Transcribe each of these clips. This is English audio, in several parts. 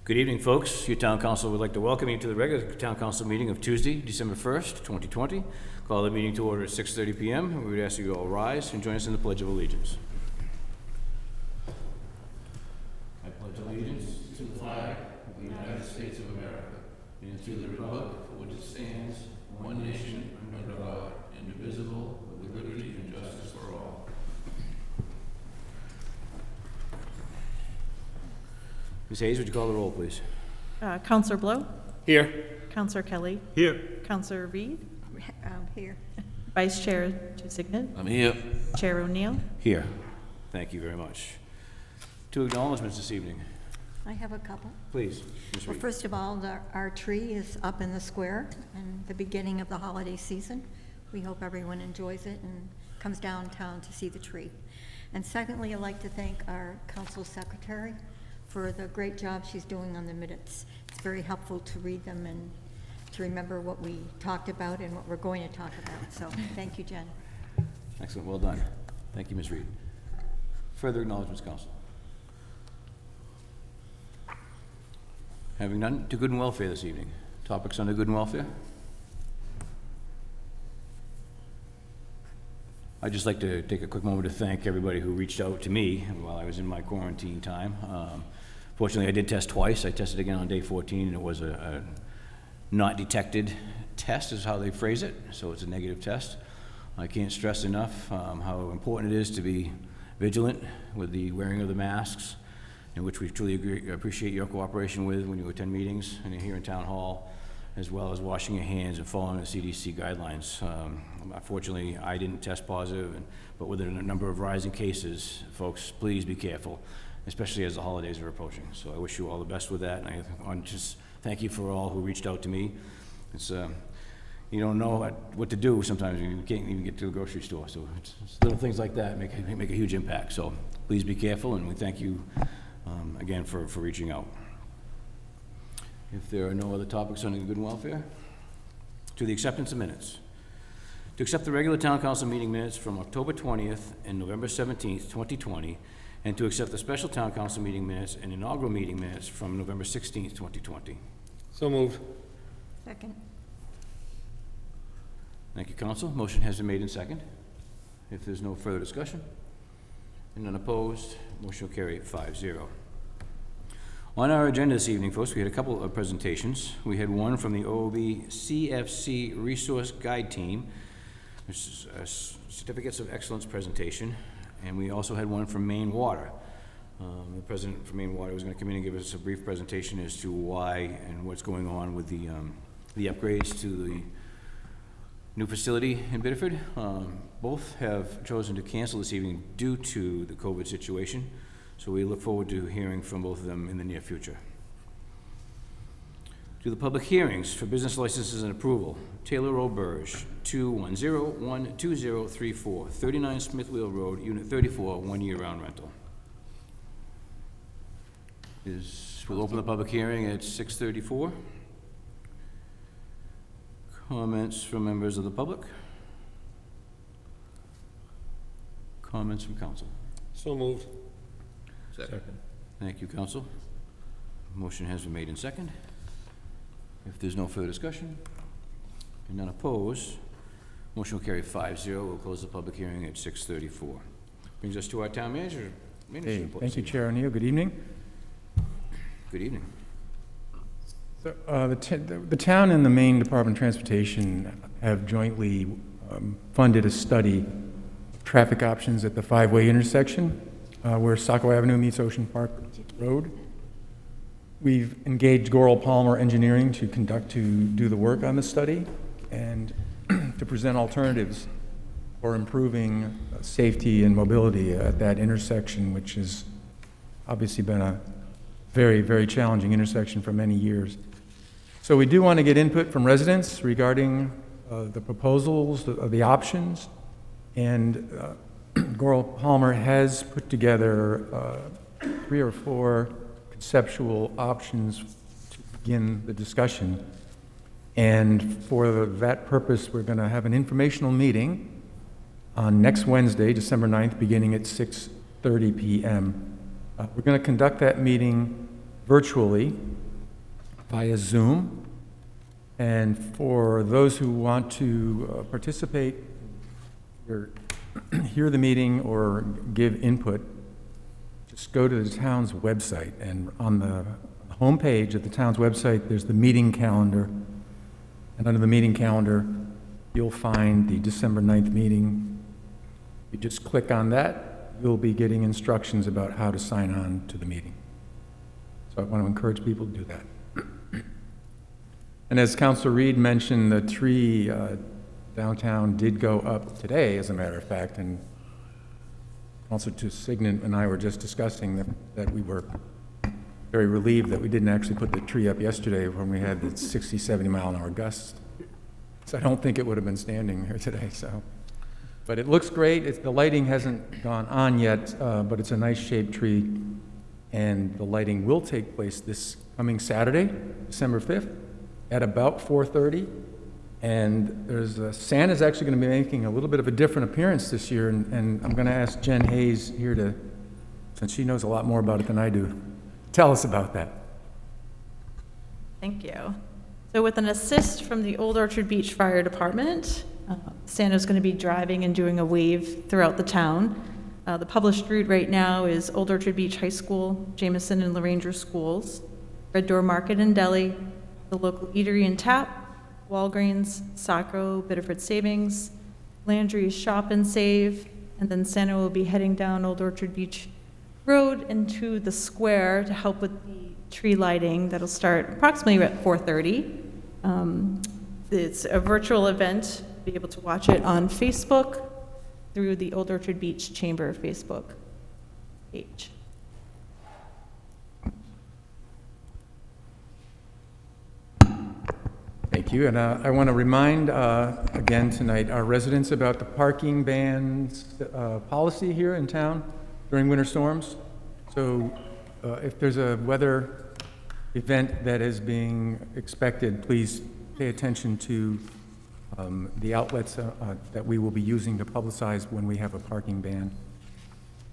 Good evening, folks. Your town council would like to welcome you to the regular town council meeting of Tuesday, December 1st, 2020. Call the meeting to order at 6:30 p.m. We would ask you all rise and join us in the Pledge of Allegiance. I pledge allegiance to the flag of the United States of America and to the republic for which it stands, one nation, under God, indivisible, with liberty and justice for all. Ms. Hayes, would you call the roll, please? Councillor Blow? Here. Councillor Kelly? Here. Councillor Reed? Here. Vice Chair Tusignan? I'm here. Chair O'Neill? Here. Thank you very much. Two acknowledgements this evening. I have a couple. Please, Ms. Well, Reed. first of all, our tree is up in the square and the beginning of the holiday season. We hope everyone enjoys it and comes downtown to see the tree. And secondly, I'd like to thank our council secretary for the great job she's doing on the minutes. It's very helpful to read them and to remember what we talked about and what we're going to talk about. So thank you, Jen. Excellent, well done. Thank you, Ms. Reed. Further acknowledgements, Council. Having none, to good and welfare this evening. Topics under good and welfare? I'd just like to take a quick moment to thank everybody who reached out to me while I was in my quarantine time. Fortunately, I did test twice. I tested again on day 14, and it was a not detected test is how they phrase it, so it's a negative test. I can't stress enough how important it is to be vigilant with the wearing of the masks, in which we truly appreciate your cooperation with when you attend meetings and here in Town Hall, as well as washing your hands and following the CDC guidelines. Unfortunately, I didn't test positive, but with a number of rising cases, folks, please be careful, especially as the holidays are approaching. So I wish you all the best with that, and I want to just thank you for all who reached out to me. It's you don't know what to do sometimes. You can't even get to the grocery store, so it's little things like that make a huge impact. So please be careful, and we thank you again for reaching out. If there are no other topics on the good and welfare, to the acceptance of minutes. To accept the regular town council meeting minutes from October 20th and November 17th, 2020, and to accept the special town council meeting minutes and inaugural meeting minutes from November 16th, 2020. So moved. Second. Thank you, council. Motion has been made and second. If there's no further discussion and none opposed, motion will carry 5-0. On our agenda this evening, folks, we had a couple of presentations. We had one from the OOB CFC Resource Guide Team, which is a Certificates of Excellence presentation, and we also had one from Maine Water. The president from Maine Water was going to come in and give us a brief presentation as to why and what's going on with the upgrades to the new facility in Biddeford. Both have chosen to cancel this evening due to the COVID situation. So we look forward to hearing from both of them in the near future. To the public hearings for business licenses and approval. Taylor Roberge, 21012034, 39 Smithwheel Road, Unit 34, 1 year-round rental. We'll open the public hearing at 6:34. Comments from members of the public? Comments from council? So moved. Second. Thank you, council. Motion has been made in second. If there's no further discussion and none opposed, motion will carry 5-0. We'll close the public hearing at 6:34. Brings us to our town manager. Hey, report. thank you, Chair O'Neill. Good evening. Good evening. So, the town and the Maine Department of Transportation have jointly funded a study of traffic options at the five-way intersection where Saco Avenue meets Ocean Park Road. We've engaged Goral Palmer Engineering to do the work on the study and to present alternatives for improving safety and mobility at that intersection, which has obviously been a very, very challenging intersection for many years. So we do want to get input from residents regarding the proposals, the options, and Goral Palmer has put together 3 or 4 conceptual options to begin the discussion. And for that purpose, we're going to have an informational meeting on next Wednesday, December 9th, beginning at 6:30 p.m. We're going to conduct that meeting virtually via Zoom. And for those who want to participate or hear the meeting or give input, just go to the town's website. And on the homepage of the town's website, there's the meeting calendar. And under the meeting calendar, you'll find the December 9th meeting. You just click on that, you'll be getting instructions about how to sign on to the meeting. So I want to encourage people to do that. And as Councilor Reed mentioned, the tree downtown did go up today, as a matter of fact, and Councilor Signet and I were just discussing that we were very relieved that we didn't actually put the tree up yesterday when we had the 60, 70 mile an hour gusts. So I don't think it would have been standing here today, so. But it looks great. The lighting hasn't gone on yet, but it's a nice shaped tree. And the lighting will take place this coming Saturday, December 5th, at about 4:30. And Santa's actually going to be making a little bit of a different appearance this year. And I'm going to ask Jen Hayes here to, since she knows a lot more about it than I do, tell us about that. Thank you. So with an assist from the Old Orchard Beach Fire Department, Santa's going to be driving and doing a wave throughout the town. The published route right now is Old Orchard Beach High School, Jameson and LaRanger Schools, Red Door Market and Deli, the local eatery and tap, Walgreens, Sacro, Biddeford Savings, Landry's Shop and Save, and then Santa will be heading down Old Orchard Beach Road into the square to help with the tree lighting that'll start approximately at 4:30. It's a virtual event. You'll be able to watch it on Facebook through the Old Orchard Beach Chamber Facebook page. Thank you. And I want to remind again tonight our residents about the parking bans policy here in town during winter storms. So if there's a weather event that is being expected, please pay attention to the outlets that we will be using to publicize when we have a parking ban.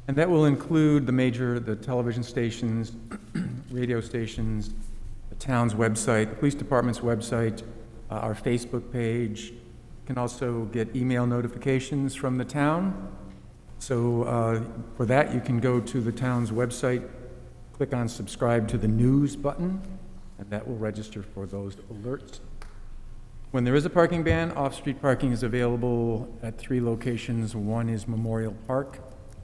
And that will include the television stations, radio stations, the town's website, the police department's website, our Facebook page. You can also get email notifications from the town. So for that, you can go to the town's website, click on subscribe to the news button, and that will register for those alerts. When there is a parking ban, off-street parking is available at 3 locations. One is Memorial Park,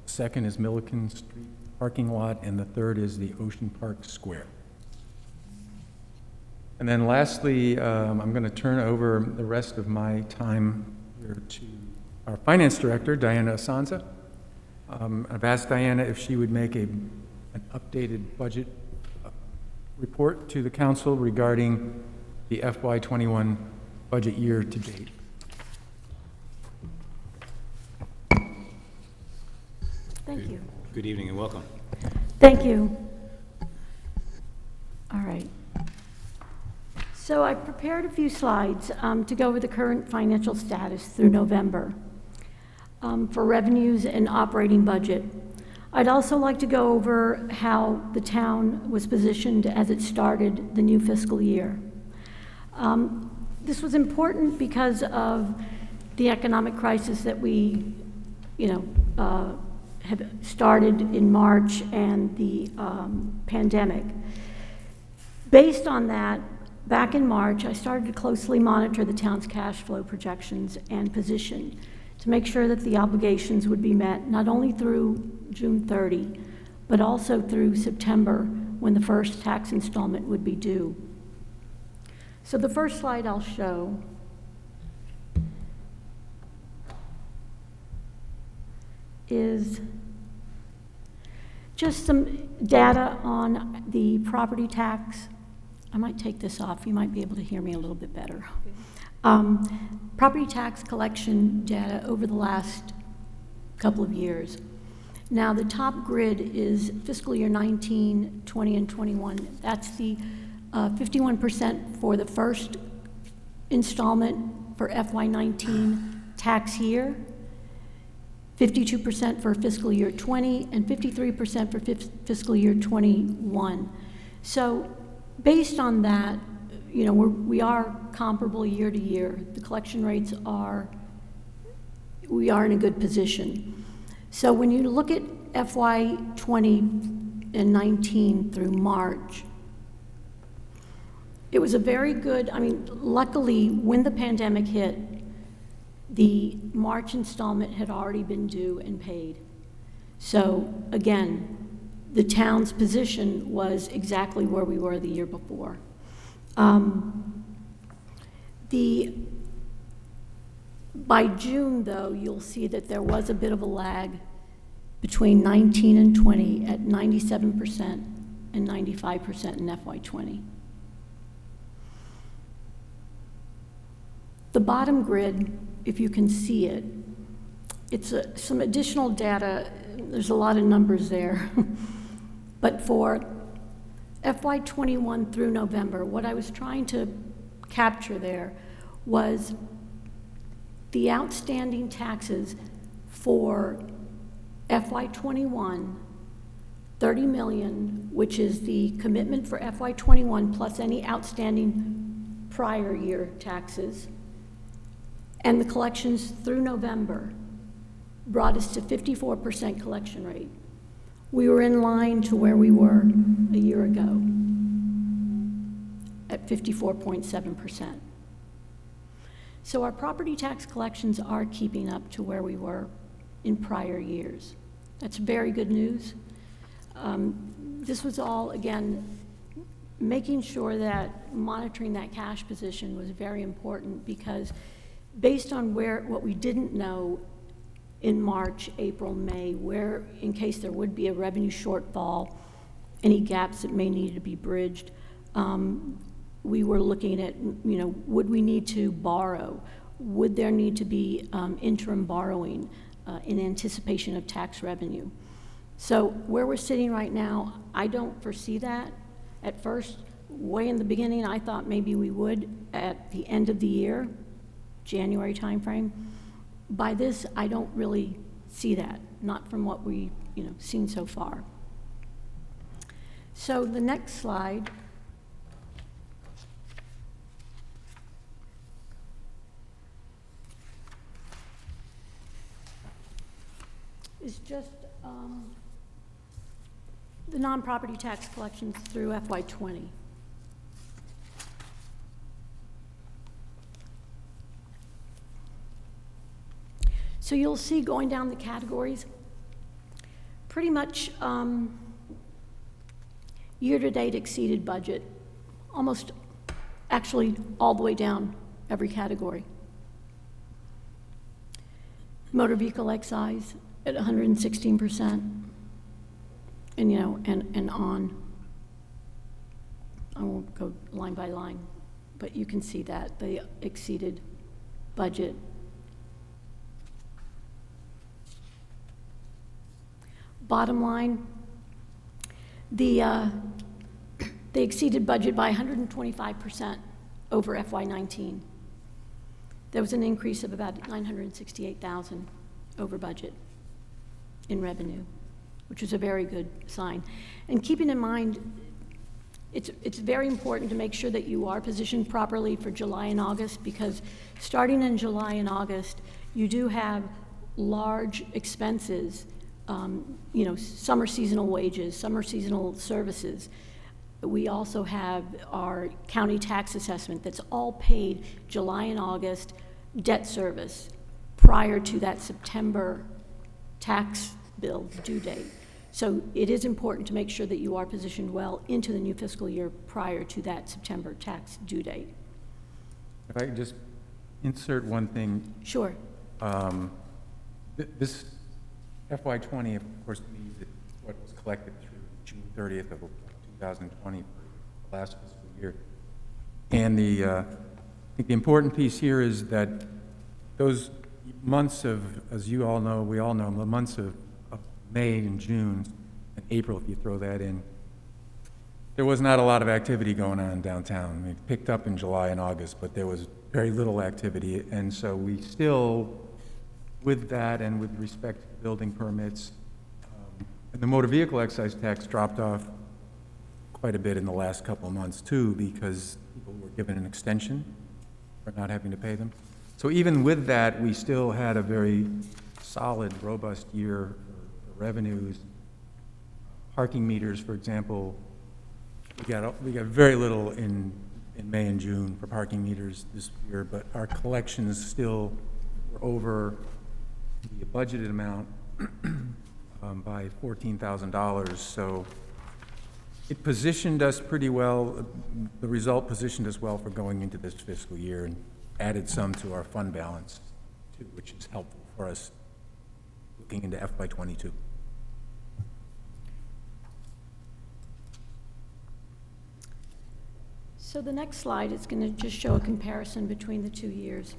second is Milliken Street parking lot, and the third is the Ocean Park Square. And then lastly, I'm going to turn over the rest of my time here to our finance director, Diana Asanza. I've asked Diana if she would make an updated budget report to the council regarding the FY21 budget year to date. Thank you. Good evening and welcome. Thank you. All right. So I prepared a few slides to go over the current financial status through November for revenues and operating budget. I'd also like to go over how the town was positioned as it started the new fiscal year. This was important because of the economic crisis that we, have started in March and the pandemic. Based on that, back in March, I started to closely monitor the town's cash flow projections and position to make sure that the obligations would be met not only through June 30, but also through September when the first tax installment would be due. So the first slide I'll show is just some data on the property tax. I might take this off. You might be able to hear me a little bit better. Property tax collection data over the last couple of years. Now, the top grid is fiscal year 19, 20, and 21. That's the 51% for the first installment for FY19 tax year, 52% for fiscal year 20, and 53% for fiscal year 21. So based on that, you know, we are comparable year to year. The collection rates we are in a good position. So when you look at FY 20 and 19 through March, it was a very good, I mean, luckily, when the pandemic hit, the March installment had already been due and paid. So again, the town's position was exactly where we were the year before. By June, though, you'll see that there was a bit of a lag between 19 and 20 at 97% and 95% in FY 20. The bottom grid, if you can see it, it's some additional data. There's a lot of numbers there. But for FY 21 through November, what I was trying to capture there was the outstanding taxes for FY 21, 30 million, which is the commitment for FY 21 plus any outstanding prior year taxes, and the collections through November brought us to 54% collection rate. We were in line to where we were a year ago at 54.7%. So our property tax collections are keeping up to where we were in prior years. That's very good news. This was all, again, making sure that monitoring that cash position was very important, because based on what we didn't know in March, April, May, where in case there would be a revenue shortfall, any gaps that may need to be bridged, we were looking at, you know, would we need to borrow? Would there need to be interim borrowing in anticipation of tax revenue? So where we're sitting right now, I don't foresee that. At first, way in the beginning, I thought maybe we would at the end of the year, January timeframe. By this, I don't really see that, not from what we, you know, seen so far. So the next slide is just the non-property tax collections through FY 20. So you'll see going down the categories, pretty much year-to-date exceeded budget, almost actually all the way down every category. Motor vehicle excise at 116%, and you know, and on. I won't go line by line, but you can see that they exceeded budget. Bottom line, they exceeded budget by 125% over FY19. There was an increase of about $968,000 over budget in revenue, which is a very good sign. And keeping in mind, it's very important to make sure that you are positioned properly for July and August, because starting in July and August, you do have large expenses, you know, summer seasonal wages, summer seasonal services. We also have our county tax assessment that's all paid July and August, debt service prior to that September tax bill due date. So it is important to make sure that you are positioned well into the new fiscal year prior to that September tax due date. If I could just insert one thing. Sure. This FY20, of course, means that what was collected through June 30th of 2020 for the last fiscal year. And I think the important piece here is that those months of, as you all know, we all know, the months of May and June and April, if you throw that in, there was not a lot of activity going on downtown. It picked up in July and August, but there was very little activity. And so we still, with that and with respect to building permits, and the motor vehicle excise tax dropped off quite a bit in the last couple of months too, because people were given an extension for not having to pay them. So even with that, we still had a very solid, robust year for revenues. Parking meters, for example, we got very little in May and June for parking meters this year, but our collections still were over the budgeted amount by $14,000. So it positioned us pretty well. The result positioned us well for going into this fiscal year and added some to our fund balance, too, which is helpful for us looking into FY22. So the next slide is going to just show a comparison between the 2 years.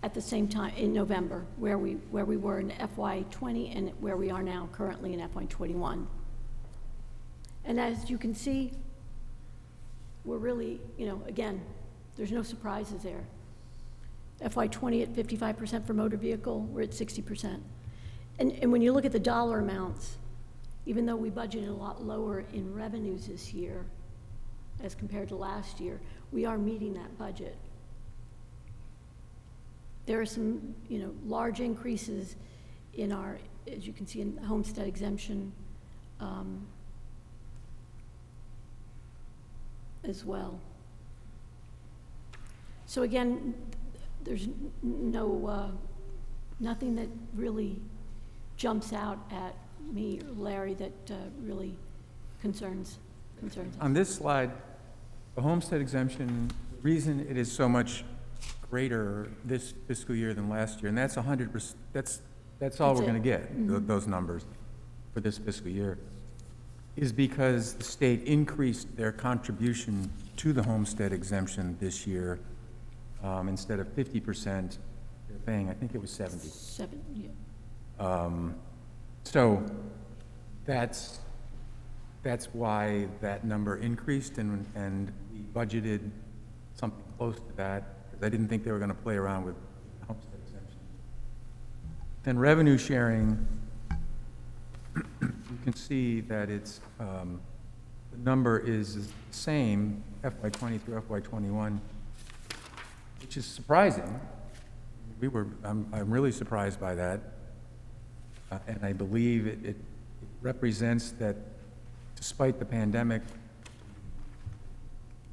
At the same time, in November, where we were in FY20 and where we are now currently in FY21. And as you can see, we're really, again, there's no surprises there. FY20 at 55% for motor vehicle, we're at 60%. And when you look at the dollar amounts, even though we budgeted a lot lower in revenues this year as compared to last year, we are meeting that budget. There are some, large increases in our, as you can see, in homestead exemption as well. So again, there's nothing that really jumps out at me or Larry that really concerns us. On this slide, the homestead exemption, the reason it is so much greater this fiscal year than last year, and that's 100%, that's all we're going to get, those numbers for this fiscal year, is because the state increased their contribution to the homestead exemption this year. Instead of 50%, they're paying, I think it was 70. So that's why that number increased, and we budgeted something close to that, because I didn't think they were going to play around with homestead exemption. Then revenue sharing, you can see that it's the number is the same FY20 through FY21, which is surprising. I'm really surprised by that. And I believe it represents that despite the pandemic,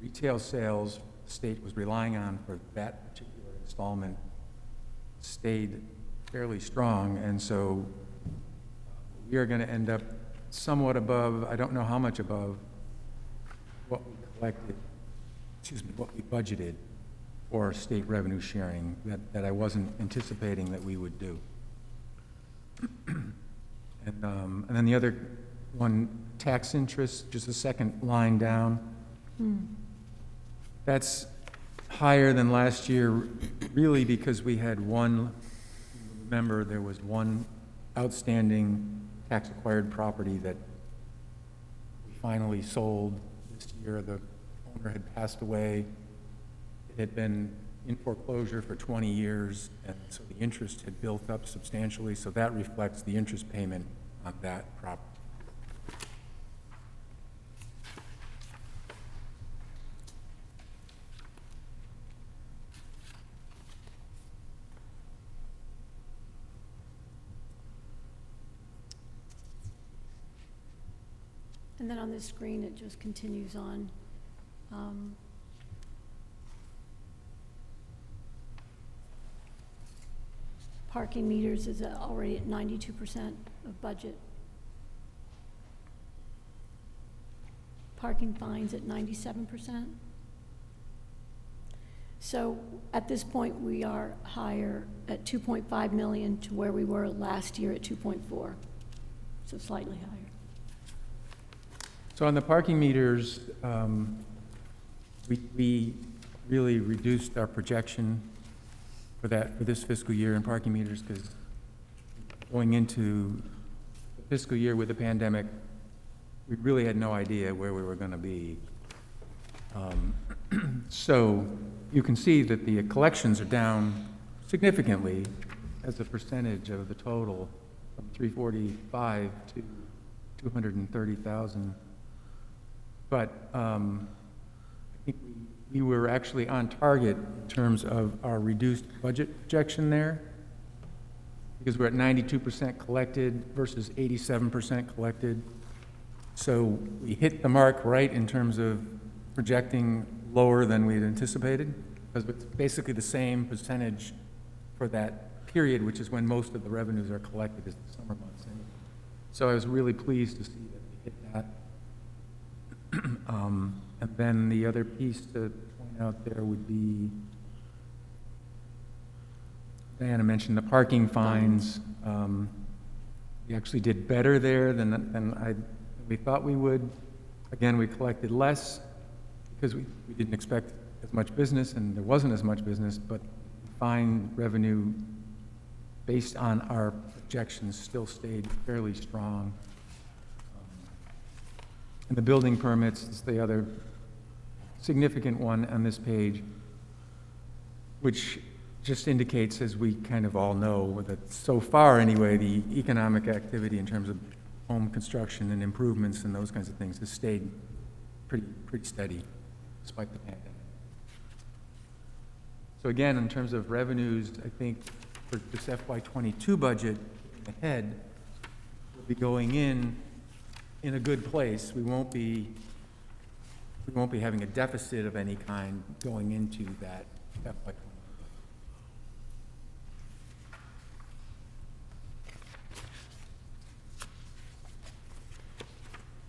retail sales the state was relying on for that particular installment stayed fairly strong. And so we are going to end up somewhat above, I don't know how much above, what we collected, what we budgeted for state revenue sharing that I wasn't anticipating that we would do. And then the other one, tax interest, just the second line down. That's higher than last year, really because we had remember there was one outstanding tax-acquired property that we finally sold this year. The owner had passed away. It had been in foreclosure for 20 years, and so the interest had built up substantially, so that reflects the interest payment on that property. And then on this screen, it just continues on. Parking meters is already at 92% of budget. Parking fines at 97%. So at this point, we are higher at 2.5 million to where we were last year at 2.4, so slightly higher. So on the parking meters, we really reduced our projection for this fiscal year in parking meters, because going into the fiscal year with the pandemic, we really had no idea where we were going to be. So you can see that the collections are down significantly as a percentage of the total, from 345 to 230,000. But I think we were actually on target in terms of our reduced budget projection there, because we're at 92% collected versus 87% collected. So we hit the mark right in terms of projecting lower than we had anticipated, because it's basically the same percentage for that period, which is when most of the revenues are collected, is the summer months. So I was really pleased to see that we hit that. And then the other piece to point out there would be, Diana mentioned the parking fines. We actually did better there than we thought we would. Again, we collected less because we didn't expect as much business, and there wasn't as much business, but fine revenue based on our projections still stayed fairly strong. And the building permits is the other significant one on this page, which just indicates, as we kind of all know, that so far anyway, the economic activity in terms of home construction and improvements and those kinds of things has stayed pretty steady despite the pandemic. So again, in terms of revenues, I think for this FY22 budget ahead, we'll be going in a good place. We won't be having a deficit of any kind going into that FY22.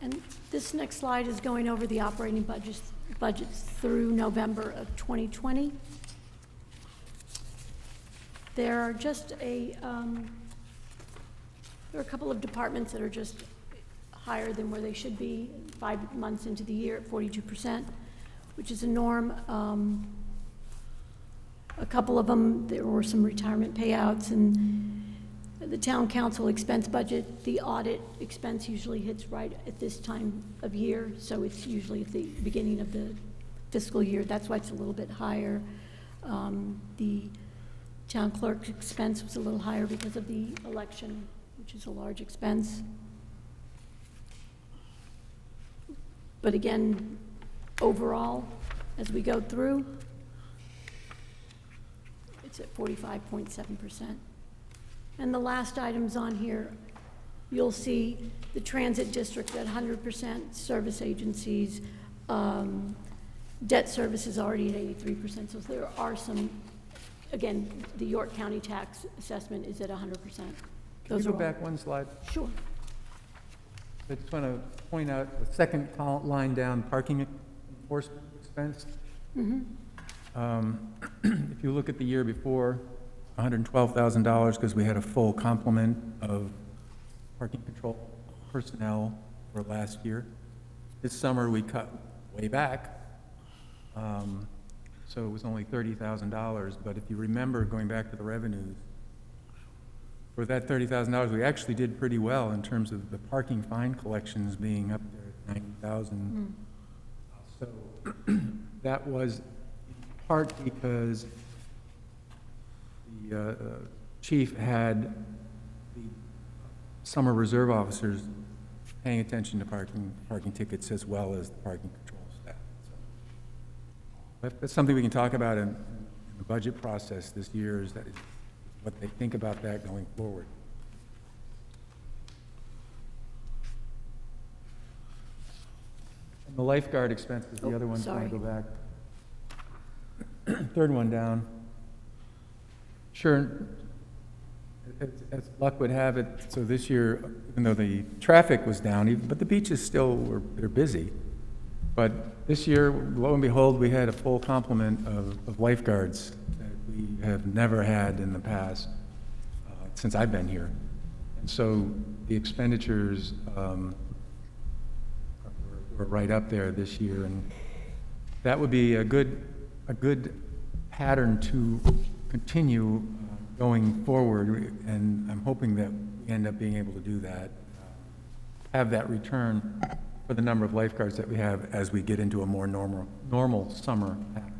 And this next slide is going over the operating budgets through November of 2020. There are just there are a couple of departments that are just higher than where they should be 5 months into the year at 42%, which is a norm. A couple of them, there were some retirement payouts, and the town council expense budget, the audit expense usually hits right at this time of year, so it's usually at the beginning of the fiscal year. That's why it's a little bit higher. The town clerk's expense was a little higher because of the election, which is a large expense. But again, overall, as we go through, it's at 45.7%. And the last items on here, you'll see the transit district at 100%, service agencies, debt service is already at 83%, so there are some, again, the York County tax assessment is at 100%. Can you go back one slide? Sure. I just want to point out the second line down, parking enforcement expense. If you look at the year before, $112,000 because we had a full complement of parking control personnel for last year. This summer we cut way back, so it was only $30,000. But if you remember, going back to the revenues, for that $30,000, we actually did pretty well in terms of the parking fine collections being up there at 90,000. So that was in part because the chief had the summer reserve officers paying attention to parking tickets as well as the parking control staff. So that's something we can talk about in the budget process this year, is that what they think about that going forward. And the lifeguard expense is the other one. Sorry. Go back. Third one down. Sure, as luck would have it, so this year, even though the traffic was down, but the beaches still they're busy. But this year, lo and behold, we had a full complement of lifeguards that we have never had in the past since I've been here. And so the expenditures were right up there this year, and that would be a good pattern to continue going forward, and I'm hoping that we end up being able to do that, have that return for the number of lifeguards that we have as we get into a more normal summer pattern.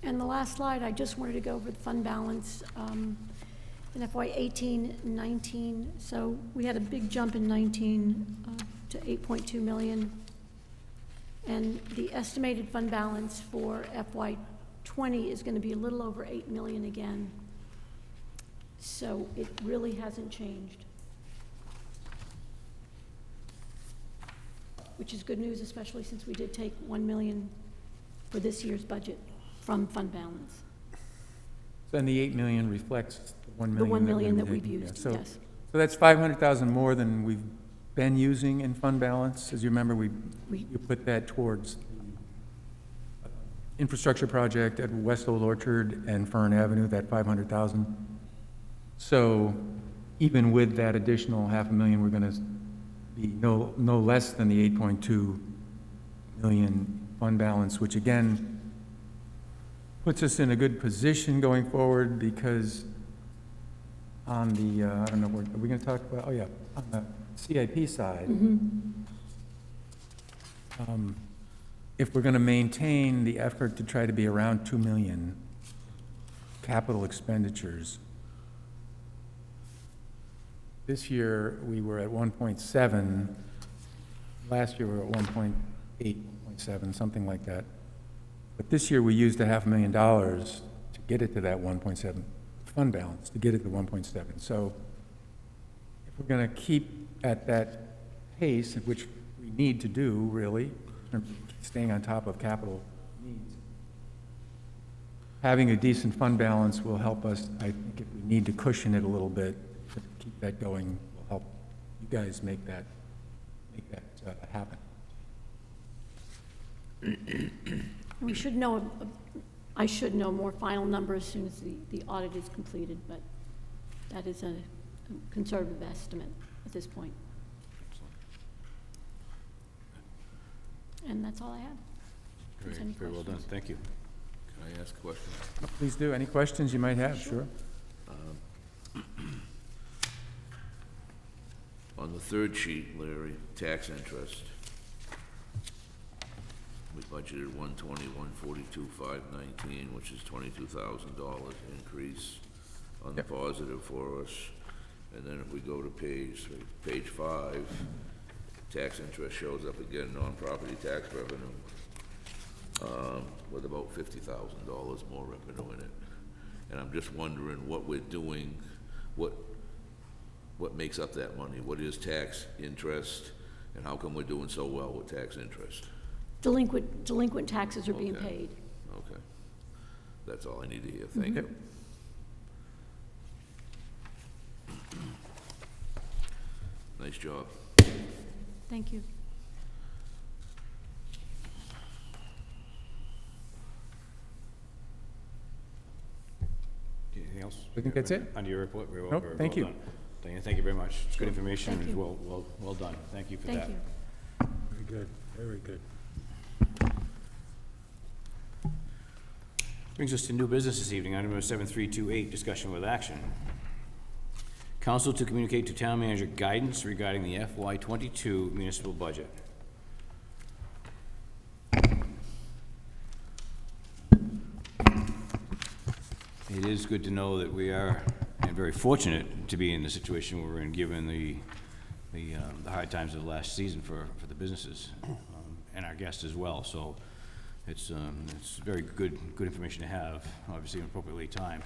And the last slide, I just wanted to go over the fund balance in FY 18-19. So we had a big jump in 19 to 8.2 million. And the estimated fund balance for FY 20 is going to be a little over 8 million again. So it really hasn't changed, which is good news, especially since we did take 1 million for this year's budget from fund balance. So then the 8 million reflects the 1 The million. 1 million that we've we've taken, yeah. used, So- yes. So that's 500,000 more than we've been using in fund balance. As you remember, we put that towards the infrastructure project at West Old Orchard and Fern Avenue, that 500,000. So even with that additional 500,000, we're going to be no less than the 8.2 million fund balance, which again puts us in a good position going forward, because on the, I don't know, are we going to talk about, oh yeah, on the CIP side, if we're going to maintain the effort to try to be around 2 million capital expenditures, this year we were at 1.7, last year we were at 1.8, 1.7, something like that. But this year we used $500,000 to get it to that 1.7 fund balance, to get it to 1.7. So if we're going to keep at that pace, which we need to do, really, in terms of staying on top of capital needs, having a decent fund balance will help us. I think if we need to cushion it a little bit to keep that going, will help you guys make that happen. We should know, I should know more final numbers as soon as the audit is completed, but that is a conservative estimate at this point. And that's all I have. Very, Any very well done, questions? thank you. Can I ask a question? Please do. Any questions you might have? Sure. On the third sheet, Larry, tax interest, we budgeted 120, 142, 519, which is $22,000 increase on the Yep. positive for us. And then if we go to page 5, tax interest shows up again, non-property tax revenue, with about $50,000 more revenue in it. And I'm just wondering what we're doing, what makes up that money? What is tax interest, and how come we're doing so well with tax interest? Delinquent taxes are being Okay. paid. Okay. That's all I need to hear. Thank you. Nice job. Thank you. Anything else? I think that's it. Under your report, very well, Nope, very thank well you. done. Diane, thank you very much. It's good information, Thank and you. well done. Thank you for that. Thank you. Very good, very good. Brings us to new business this evening, item number 7328, discussion with action. Council to communicate to town manager guidance regarding the FY '22 municipal budget. It is good to know that we are, and very fortunate to be in the situation we're in, given the hard times of the last season for the businesses, and our guests as well. So it's very good information to have, obviously appropriately timed.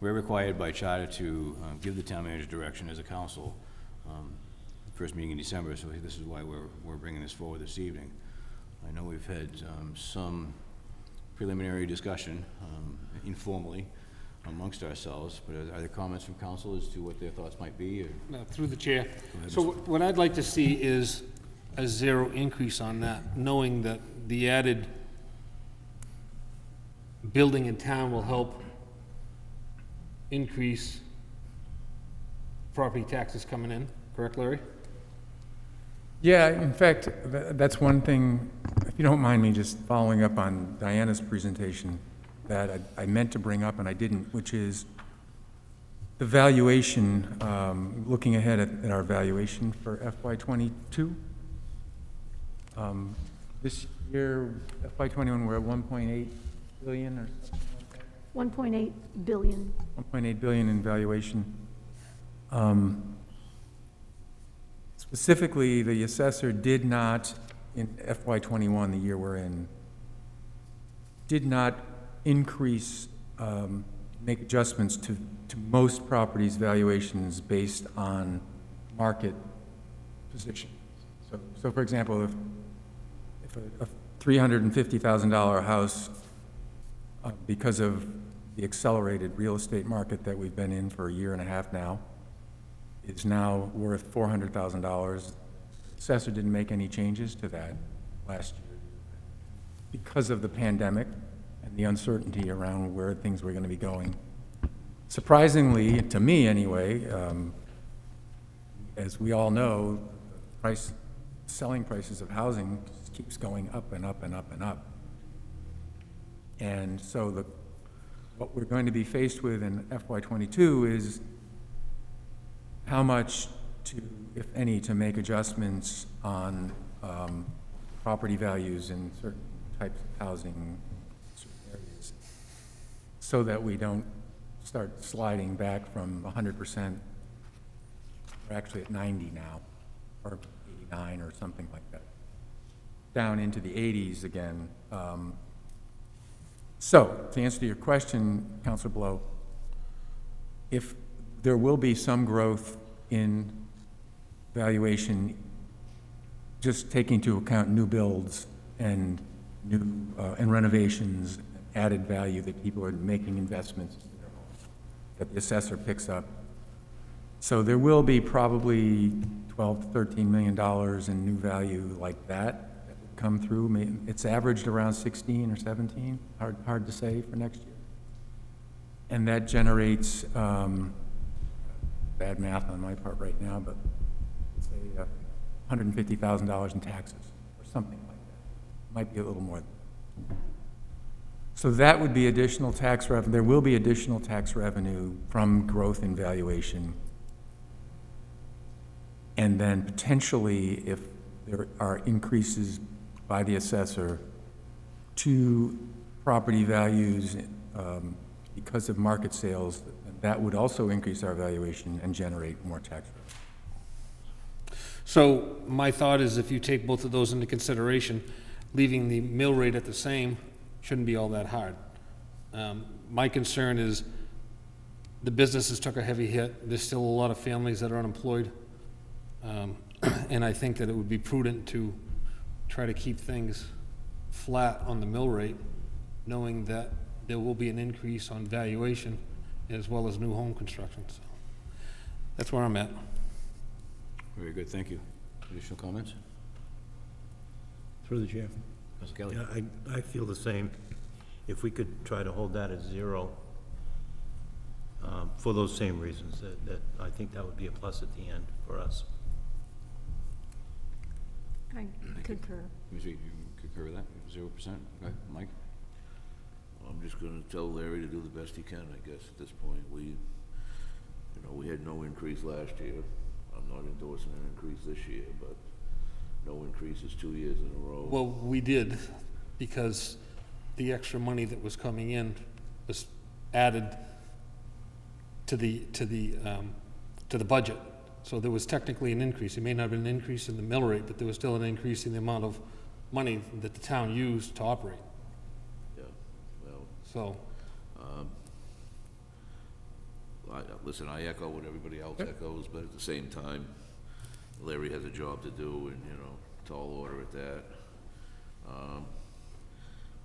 We're required by charter to give the town manager direction as a council, first meeting in December, so this is why we're bringing this forward this evening. I know we've had some preliminary discussion informally amongst ourselves, but are there comments from council as to what their thoughts might be? Or? Through the chair. ahead, So what I'd like to see is a zero increase on that, knowing that the added building in town will help increase property taxes coming in, correct, Larry? Yeah, in fact, that's one thing, if you don't mind me just following up on Diana's presentation, that I meant to bring up and I didn't, which is the valuation, looking ahead at our valuation for FY '22. This year, FY '21, we're at 1.8 billion or something like 1.8 billion. 1.8 billion in valuation. Specifically, the assessor did not, in FY '21, the year we're in, did not increase, make adjustments to most properties' valuations based on market position. So for example, if a $350,000 house, because of the accelerated real estate market that we've been in for a year and a half now, is now worth $400,000. Assessor didn't make any changes to that last year because of the pandemic and the uncertainty around where things were going to be going. Surprisingly, to me anyway, as we all know, selling prices of housing just keeps going up and up and up and up. And so what we're going to be faced with in FY '22 is how much to, if any, to make adjustments on property values in certain types of housing in certain areas, so that we don't start sliding back from 100%, we're actually at 90 now, or 89 or something like that, down into the 80s again. So, to answer your question, Councilor Blow, if there will be some growth in valuation, just taking into account new builds and and renovations, added value that people are making investments in their homes, that the assessor picks up. So there will be probably $12 to $13 million in new value like that would come through. It's averaged around 16 or 17, hard to say for next year. And that generates, bad math on my part right now, but say $150,000 in taxes or something like that. Might be a little more. So that would be additional tax revenue. There will be additional tax revenue from growth in valuation. And then potentially, if there are increases by the assessor to property values because of market sales, that would also increase our valuation and generate more tax revenue. So my thought is if you take both of those into consideration, leaving the mill rate at the same shouldn't be all that hard. My concern is the businesses took a heavy hit. There's still a lot of families that are unemployed. And I think that it would be prudent to try to keep things flat on the mill rate, knowing that there will be an increase on valuation as well as new home construction. So that's where I'm at. Very good, thank you. Additional comments? Through the chair. Councilor Kelly? Yeah, I feel the same. If we could try to hold that at zero, for those same reasons, that I think that would be a plus at the end for us. I concur. You concur with that? 0%? Okay, Mike? I'm just gonna tell Larry to do the best he can, I guess, at this point. We had no increase last year. I'm not endorsing an increase this year, but no increases 2 years in a row. Well, we did, because the extra money that was coming in was added to the budget. So there was technically an increase. It may not have been an increase in the mill rate, but there was still an increase in the amount of money that the town used to operate. Yeah, well, So, listen, I echo what everybody else echoes, but at the same time, Larry has a job to do, and, tall order at that.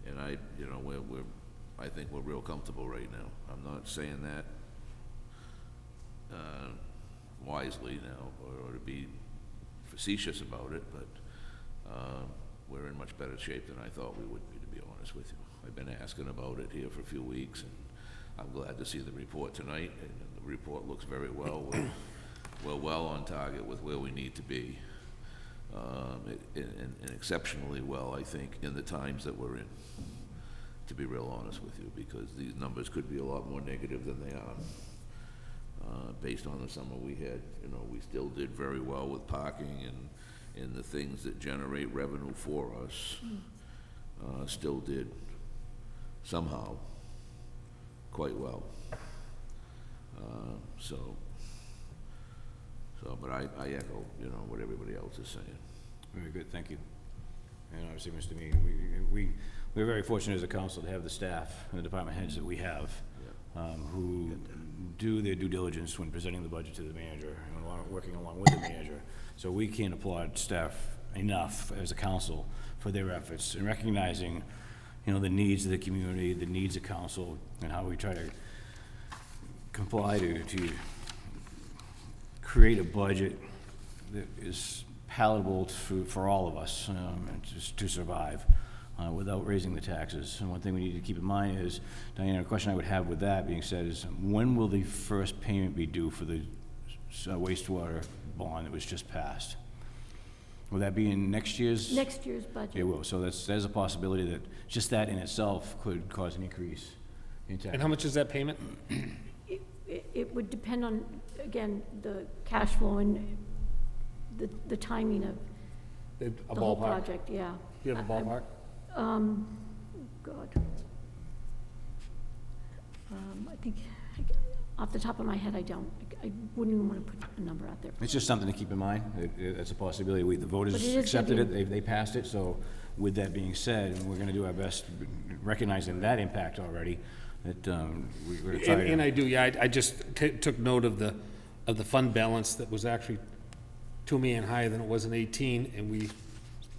And I think we're real comfortable right now. I'm not saying that wisely now, or to be facetious about it, but we're in much better shape than I thought we would be, to be honest with you. I've been asking about it here for a few weeks, and I'm glad to see the report tonight, and the report looks very well. We're well on target with where we need to be, and exceptionally well, I think, in the times that we're in, to be real honest with you, because these numbers could be a lot more negative than they are. Based on the summer we had, we still did very well with parking and the things that generate revenue for us, still did somehow quite well. But I echo, you know, what everybody else is saying. Very good, thank you. And obviously, Mr. Mead, we're very fortunate as a council to have the staff and the department heads that we have, who do their due diligence when presenting the budget to the manager and working along with the manager. So we can't applaud staff enough as a council for their efforts and recognizing, you know, the needs of the community, the needs of council, and how we try to comply to create a budget that is palatable for all of us, and just to survive without raising the taxes. And one thing we need to keep in mind is, Diana, a question I would have with that being said is, when will the first payment be due for the wastewater bond that was just passed? Will that be in next year's? Next year's budget. It will. So there's a possibility that just that in itself could cause an increase in tax. And how much is that payment? It would depend on, again, the cash flow and the timing of A the whole ballpark? project, yeah. Do you have a ballpark? God. I think, off the top of my head, I don't. I wouldn't even want to put a number out there. It's just something to keep in mind. It's a possibility. The But voters it is accepted gonna it, they passed it, so with that being said, we're gonna do our best, recognizing that impact already, that we're gonna try And to. I do, yeah, I just took note of the fund balance that was actually $2 million higher than it was in 18, and we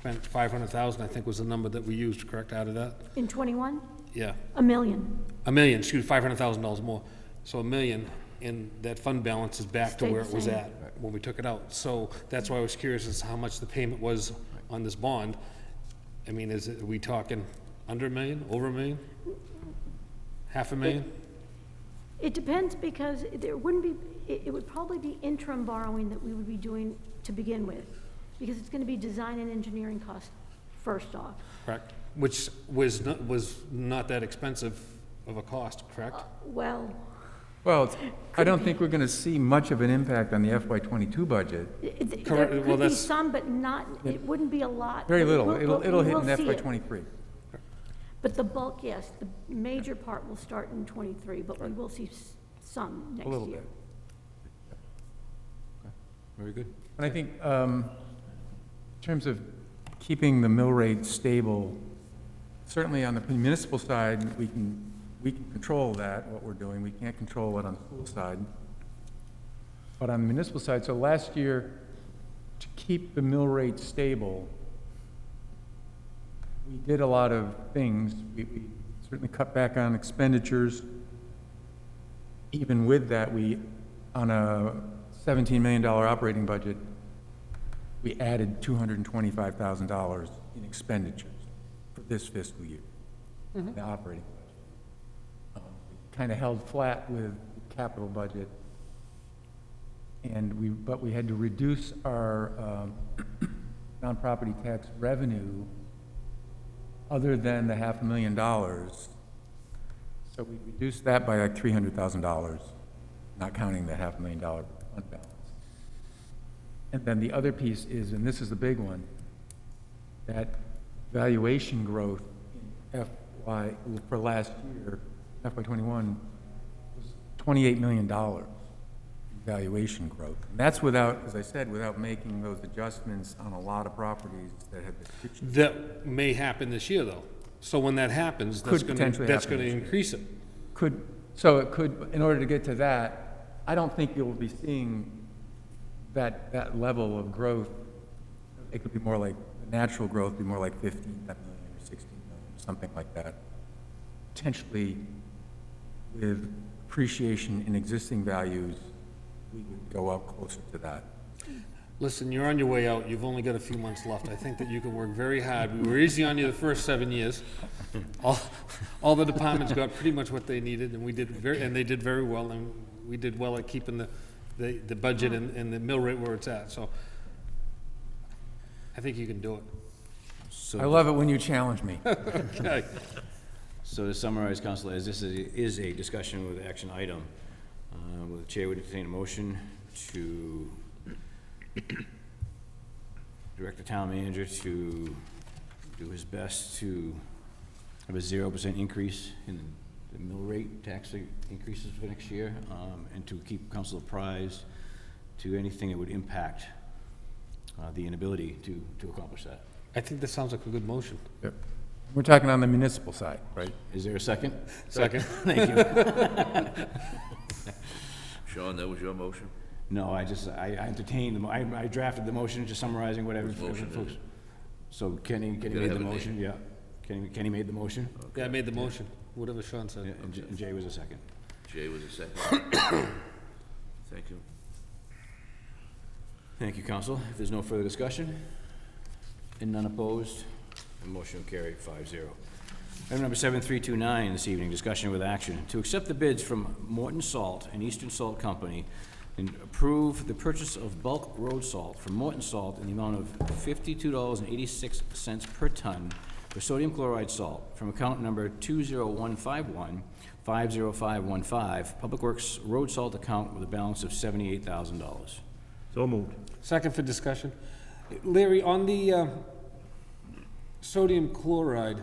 spent 500,000, I think was the number that we used, correct, out of that? In '21, Yeah, $1 million. $1 million, excuse me, $500,000 more. So $1 million, and that fund balance is back to Stayed where the it was same. at when we took it out. So that's why I was curious as to how much the payment was on this bond. I mean, are we talking under $1 million, over $1 million? $500,000? It depends, because there wouldn't be, it would probably be interim borrowing that we would be doing to begin with, because it's going to be design and engineering costs first off. Correct, which was not that expensive of a cost, correct? Well, I don't think we're going to see much of an impact on the FY '22 budget. Correct, there well, could be that's- some, but not, it wouldn't be a lot. Very But little. we'll- It'll hit we'll in see FY it. '23. But the bulk, yes, the major part will start in '23, but we will see some next A little year. bit. Very good. And I think, in terms of keeping the mill rate stable, certainly on the municipal side, we can control that, what we're doing. We can't control it on the school side. But on the municipal side, so last year, to keep the mill rate stable, we did a lot of things. We certainly cut back on expenditures. Even with that, on a $17 million operating budget, we added $225,000 in expenditures for this fiscal year, the operating budget. Kind of held flat with the capital budget, but we had to reduce our non-property tax revenue other than the $500,000. So we reduced that by like $300,000, not counting the $500,000 fund balance. And then the other piece is, and this is the big one, that valuation growth in for last year, FY '21, was $28 million in valuation growth. And that's without, as I said, without making those adjustments on a lot of properties that had been. That may happen this year, though. So when that happens, Could potentially that's happen gonna this year. increase it. So it could, in order to get to that, I don't think you'll be seeing that level of growth. It could be more like, natural growth be more like 15 million or 16 million, something like that. Potentially, with appreciation in existing values, we would go up closer to that. Listen, you're on your way out. You've only got a few months left. I think that you can work very hard. We were easy on you the first 7 years. All the departments got pretty much what they needed, and they did very well, and we did well at keeping the budget and the mill rate where it's at. So I think you can do it. So I love it when you challenge me. Okay. So to summarize, Council, as this is a discussion with action item, the chair would entertain a motion to direct the town manager to do his best to have a 0% increase in the mill rate tax increases for next year, and to keep council apprised to anything that would impact the inability to accomplish that. I think this sounds like a good motion. Yep. We're talking on the municipal side, right? Is there a second? Second. Thank you. Sean, that was your motion? No, I entertained, I drafted the motion, just summarizing whatever. Whose motion folks. is it? So Kenny Gotta made have the a name. motion, yeah. Kenny made the motion, Yeah, I made the motion, whatever Sean yeah, said. and Jay was a second. Jay was a second. Thank you. Thank you, council. If there's no further discussion, and none opposed, the motion will carry 5-0. Item number 7329 this evening, discussion with action, to accept the bids from Morton Salt and Eastern Salt Company and approve the purchase of bulk road salt from Morton Salt in the amount of $52.86 per ton for sodium chloride salt from account number 20151-50515, Public Works Road Salt account with a balance of $78,000. So moved. Second for discussion. Larry, on the sodium chloride,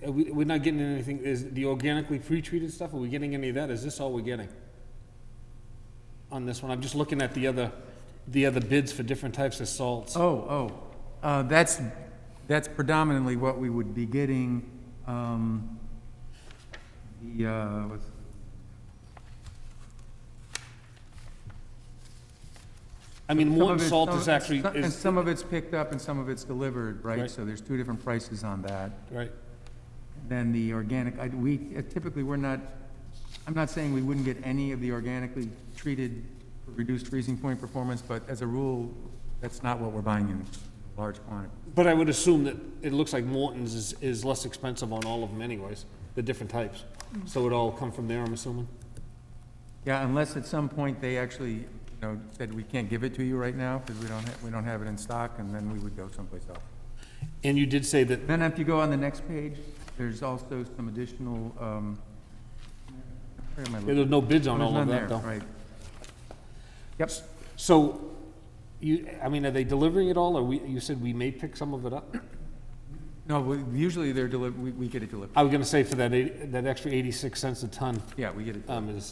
we're not getting anything, is the organically pre-treated stuff, are we getting any of that? Is this all we're getting on this one? I'm just looking at the other bids for different types of salts. That's predominantly what we would be getting, I mean, some Morton of it- salt some- is actually, And some of it's picked up and some of it's delivered, right? Right. So there's two different prices on that. right, Then the organic, typically, I'm not saying we wouldn't get any of the organically treated reduced freezing point performance, but as a rule, that's not what we're buying in large quantity. but I would assume that it looks like Morton's is less expensive on all of them anyways, the different types. So it all come from there, I'm assuming? Yeah, unless at some point they actually, said we can't give it to you right now because we don't have it in stock, and then we would go someplace else. And you did say that, Then if you go on the next page, there's also some additional, where am I looking? there's no bids on There's all of none that, there, though. right. Yep. So, are they delivering it all, or you said we may pick some of it up? No, usually we get it delivered. I was gonna say for that extra 86 cents a ton, Yeah, we get it.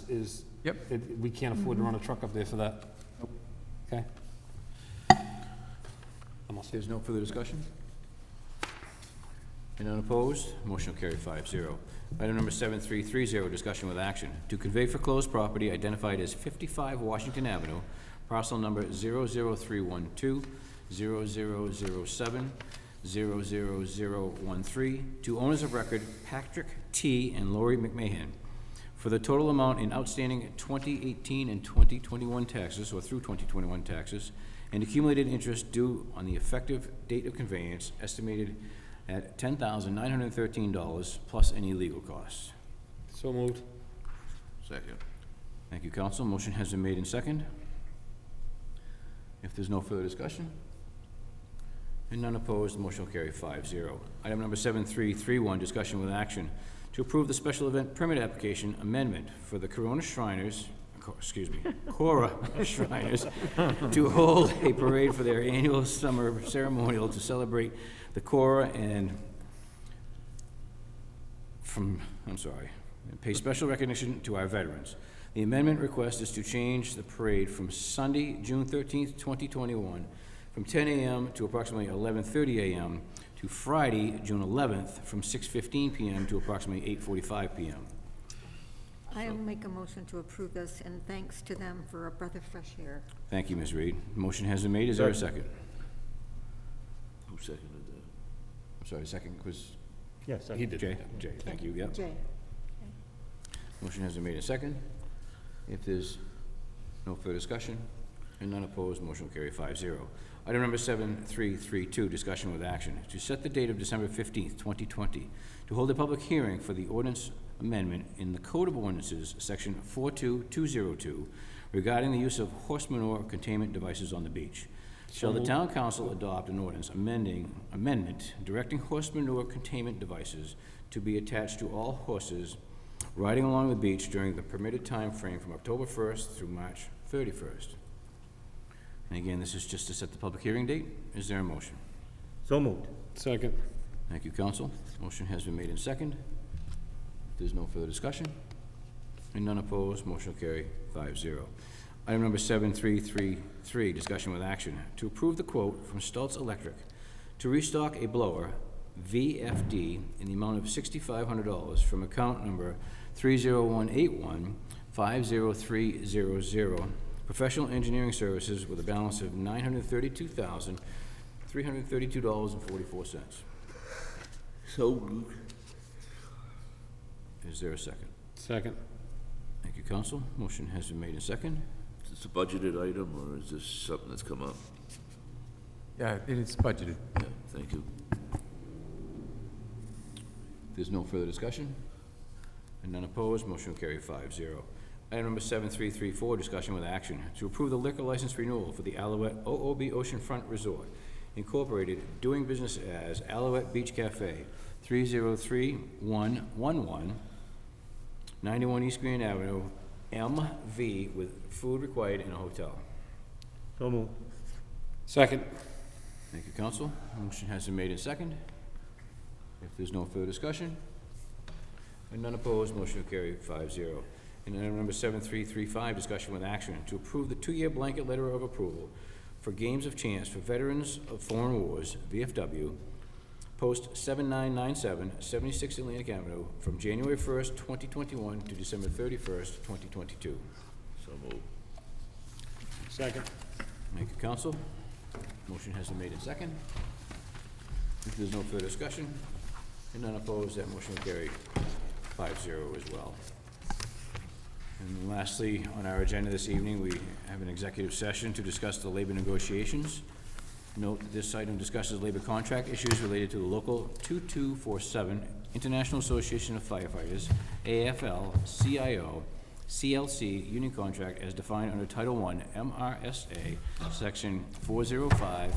is, Yep. we can't afford to run a truck up there for that. Nope. Okay? I'm all set. There's no further discussion? And none opposed? Motion will carry 5-0. Item number 7330, discussion with action. To convey for closed property identified as 55 Washington Avenue, parcel number 00312, 0007, 00013, to owners of record Patrick T. and Lori McMahon, for the total amount in outstanding 2018 and 2021 taxes, or through 2021 taxes, and accumulated interest due on the effective date of conveyance, estimated at $10,913 plus any legal costs. So moved. Second. Thank you, council. Motion has been made and second. If there's no further discussion, and none opposed, the motion will carry 5-0. Item number 7331, discussion with action to approve the special event permit application amendment for the Cora Shriners to hold a parade for their annual summer ceremonial to celebrate the Cora and pay special recognition to our veterans. The amendment request is to change the parade from Sunday, June 13th, 2021, from 10 a.m. to approximately 11:30 a.m. to Friday, June 11th, from 6:15 p.m. to approximately 8:45 p.m. I'll make a motion to approve this, and thanks to them for a breath of fresh air. Thank you, Ms. Reed. Motion has been made. Is there a second? Who seconded that? I'm sorry, second was Yes, He did. Jay. Jay, thank you, yep. Jay? Motion has been made and second. If there's no further discussion, and none opposed, motion will carry 5-0. Item number 7332, discussion with action, to set the date of December 15th, 2020, to hold a public hearing for the ordinance amendment in the Code of Ordinances, Section 42202, regarding the use of horse manure containment devices on the beach. Shall the town council adopt an ordinance amendment directing horse manure containment devices to be attached to all horses riding along the beach during the permitted time frame from October 1st through March 31st? And again, this is just to set the public hearing date. Is there a motion? So moved. Second. Thank you, council. Motion has been made in second. There's no further discussion. And none opposed, motion will carry 5-0. Item number 7333, discussion with action, to approve the quote from Stultz Electric to restock a blower, VFD, in the amount of $6,500 from account number 30181-50300, professional engineering services with a balance of $932,332.44. So moved. Is there a second? Second. Thank you, counsel. Motion has been made and second. Is this a budgeted item, or is this something that's come up? Yeah, it's budgeted. Yeah, thank you. There's no further discussion? And none opposed, motion will carry 5-0. Item number 7334, discussion with action, to approve the liquor license renewal for the Alouette OOB Oceanfront Resort Incorporated, doing business as Alouette Beach Cafe, 303-111, 91 East Grand Avenue, MV, with food required in a hotel. So moved. Second. Thank you, counsel. Motion has been made and second. If there's no further discussion, and none opposed, motion will carry 5-0. And item number 7335, discussion with action, to approve the 2-year blanket letter of approval for games of chance for Veterans of Foreign Wars, VFW, post 7997, 76 Atlantic Avenue, from January 1st, 2021 to December 31st, 2022. So moved. Second. Thank you, counsel. Motion has been made and second. If there's no further discussion, and none opposed, that motion will carry 5-0 as well. And lastly, on our agenda this evening, we have an executive session to discuss the labor negotiations. Note that this item discusses labor contract issues related to the Local 2247 International Association of Firefighters, AFL-CIO, CLC union contract as defined under Title I MRSA, Section 405,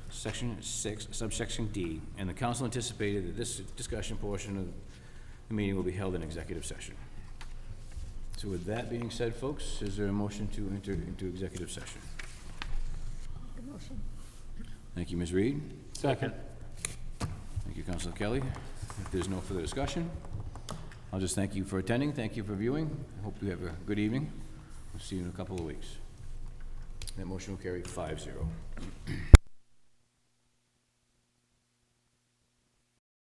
Section 6, subsection D, and the council anticipated that this discussion portion of the meeting will be held in executive session. So with that being said, folks, is there a motion to enter into executive session? Thank you, Ms. Reed. Second. Thank you, Councilor Kelly. If there's no further discussion, I'll just thank you for attending. Thank you for viewing. I hope you have a good evening. We'll see you in a couple of weeks. That motion will carry 5-0.